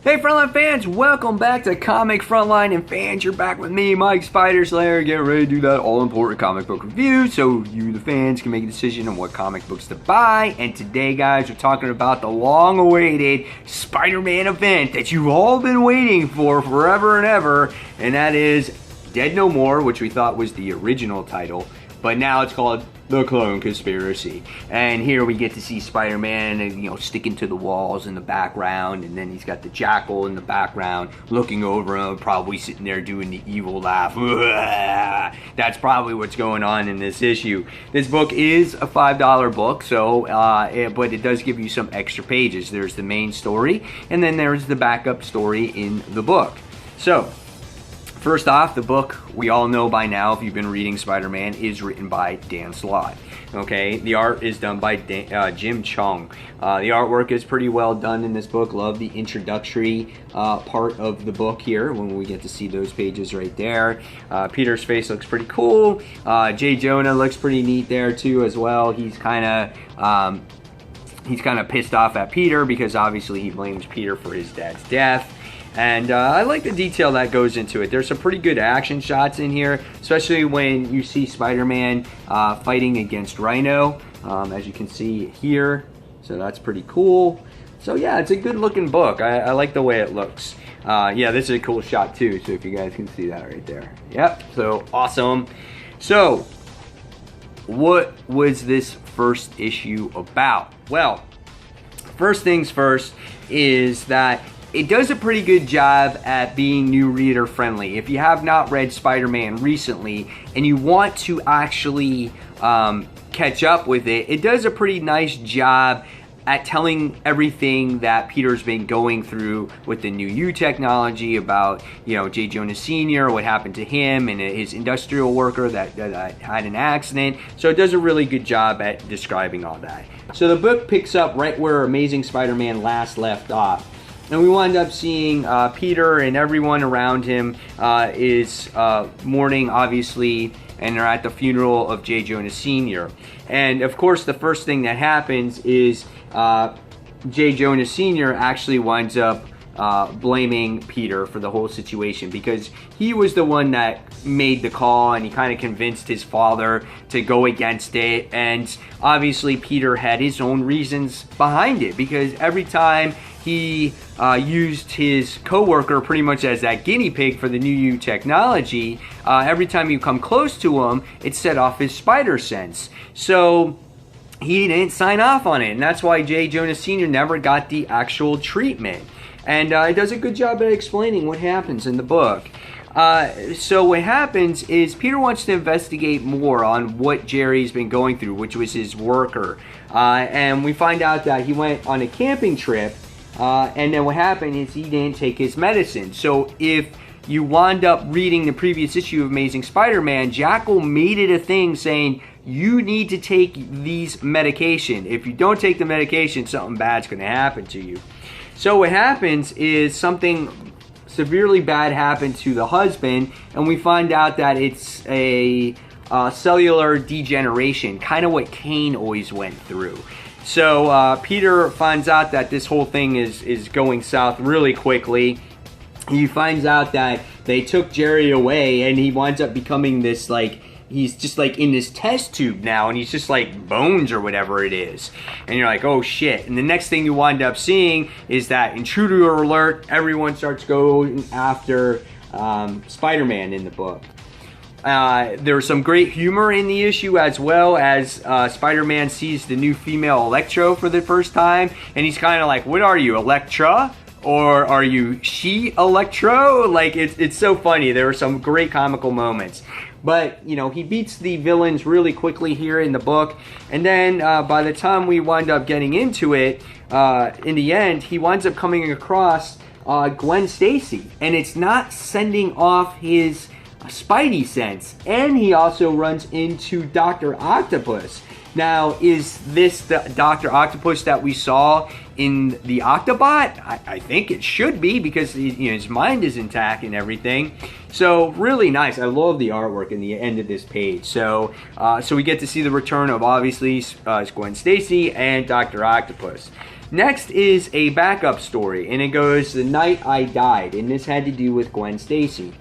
Hey Frontline fans, welcome back to Comic Frontline, and fans, you're back with me, Mike Spider-Slayer. Get ready to do that all-important comic book review so you, the fans, can make a decision on what comic books to buy. And today, guys, we're talking about the long-awaited Spider-Man event that you've all been waiting for forever and ever, and that is Dead No More, which we thought was the original title, but now it's called The Clone Conspiracy. And here we get to see Spider-Man, sticking to the walls in the background, and then he's got the Jackal in the background looking over him, probably sitting there doing the evil laugh. That's probably what's going on in this issue. This book is a $5 book, so but it does give you some extra pages. There's the main story, and then there's the backup story in the book. So, first off, the book, we all know by now, if you've been reading Spider-Man, is written by Dan Slott. Okay, the art is done by Jim Chung. The artwork is pretty well done in this book. Love the introductory part of the book here when we get to see those pages right there. Peter's face looks pretty cool. J. Jonah looks pretty neat there too as well. He's kind of pissed off at Peter because obviously he blames Peter for his dad's death. And I like the detail that goes into it. There's some pretty good action shots in here, especially when you see Spider-Man fighting against Rhino, as you can see here. So that's pretty cool. So yeah, it's a good looking book. I like the way it looks. Yeah, this is a cool shot too, so if you guys can see that right there. Yep, so awesome. So, what was this first issue about? Well, first things first is that it does a pretty good job at being new reader friendly. If you have not read Spider-Man recently and you want to actually catch up with it, it does a pretty nice job at telling everything that Peter's been going through with the new technology about, J. Jonah Sr., what happened to him and his industrial worker that had an accident. So it does a really good job at describing all that. So the book picks up right where Amazing Spider-Man last left off. And we wind up seeing Peter and everyone around him is mourning, obviously, and they're at the funeral of J. Jonah Sr. And, of course, the first thing that happens is J. Jonah Sr. actually winds up blaming Peter for the whole situation because he was the one that made the call and he kind of convinced his father to go against it. And, obviously, Peter had his own reasons behind it because every time he used his coworker pretty much as that guinea pig for the new technology. Every time you come close to him, it set off his spider sense. So he didn't sign off on it, and that's why J. Jonah Sr. never got the actual treatment. And it does a good job at explaining what happens in the book. So what happens is Peter wants to investigate more on what Jerry's been going through, which was his worker. And we find out that he went on a camping trip. And then what happened is he didn't take his medicine. So if you wound up reading the previous issue of Amazing Spider-Man, Jackal made it a thing saying, you need to take these medication. If you don't take the medication, something bad's going to happen to you. So what happens is something severely bad happened to the husband, and we find out that it's a cellular degeneration, kind of what Kane always went through. So Peter finds out that this whole thing is going south really quickly. He finds out that they took Jerry away and he winds up becoming this, he's just in this test tube now, and he's just like bones or whatever it is. And you're like, oh shit. And the next thing you wind up seeing is that intruder alert, everyone starts going after Spider-Man in the book. There's some great humor in the issue as well as Spider-Man sees the new female Electro for the first time, and he's kind of like, what are you, Electra? Or are you she-Electro? It's so funny. There were some great comical moments. But, he beats the villains really quickly here in the book, and then by the time we wind up getting into it, in the end, he winds up coming across Gwen Stacy, and it's not sending off his Spidey sense, and he also runs into Dr. Octopus. Now, is this the Dr. Octopus that we saw in the Octobot? I think it should be because his mind is intact and everything. So really nice. I love the artwork in the end of this page. So so we get to see the return of obviously Gwen Stacy and Dr. Octopus. Next is a backup story, and it goes, The Night I Died, and this had to do with Gwen Stacy.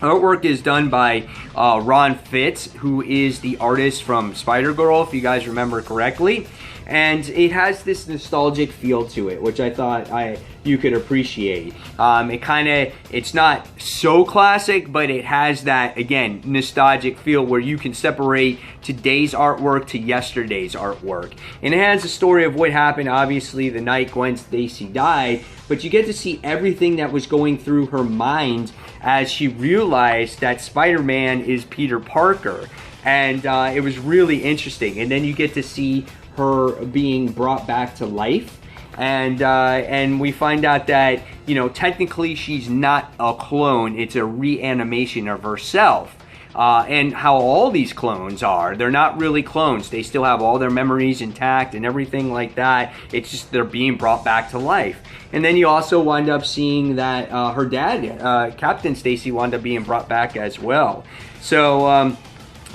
Artwork is done by Ron Fitz, who is the artist from Spider-Girl, if you guys remember correctly. And it has this nostalgic feel to it, which I thought you could appreciate. It's not so classic, but it has that, again, nostalgic feel where you can separate today's artwork to yesterday's artwork. And it has a story of what happened, obviously, the night Gwen Stacy died, but you get to see everything that was going through her mind as she realized that Spider-Man is Peter Parker. And it was really interesting. And then you get to see her being brought back to life, and we find out that, you know, technically she's not a clone, it's a reanimation of herself. And how all these clones are, they're not really clones, they still have all their memories intact and everything like that. It's just they're being brought back to life. And then you also wind up seeing that her dad, Captain Stacy, wound up being brought back as well. So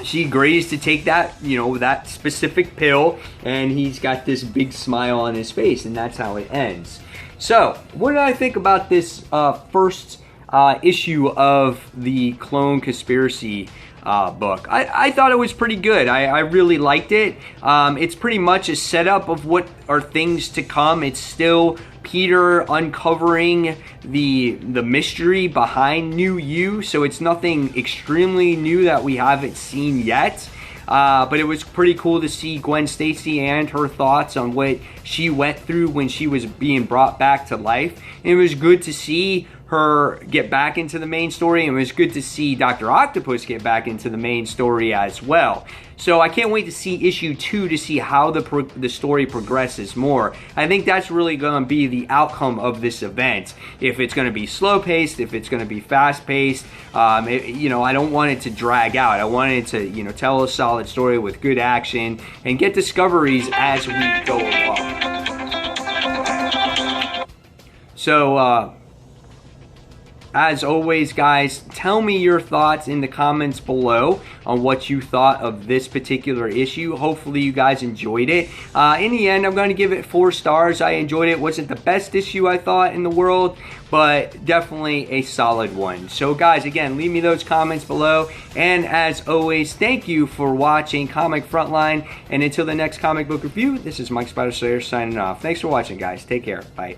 she agrees to take that, you know, that specific pill, and he's got this big smile on his face, and that's how it ends. So, what did I think about this first issue of the Clone Conspiracy book? I thought it was pretty good. I really liked it. It's pretty much a setup of what are things to come. It's still Peter uncovering the mystery behind New You, so it's nothing extremely new that we haven't seen yet. But it was pretty cool to see Gwen Stacy and her thoughts on what she went through when she was being brought back to life. And it was good to see her get back into the main story, and it was good to see Dr. Octopus get back into the main story as well. So I can't wait to see issue 2 to see how the story progresses more. I think that's really going to be the outcome of this event. If it's going to be slow-paced, if it's going to be fast-paced, you know, I don't want it to drag out. I want it to, you know, tell a solid story with good action and get discoveries as we go along. So, as always, guys, tell me your thoughts in the comments below on what you thought of this particular issue. Hopefully you guys enjoyed it. In the end, I'm going to give it 4 stars. I enjoyed it. It wasn't the best issue I thought in the world, but definitely a solid one. So guys, again, leave me those comments below. And as always, thank you for watching Comic Frontline. And until the next comic book review, this is Mike Spider Slayer signing off. Thanks for watching, guys. Take care. Bye.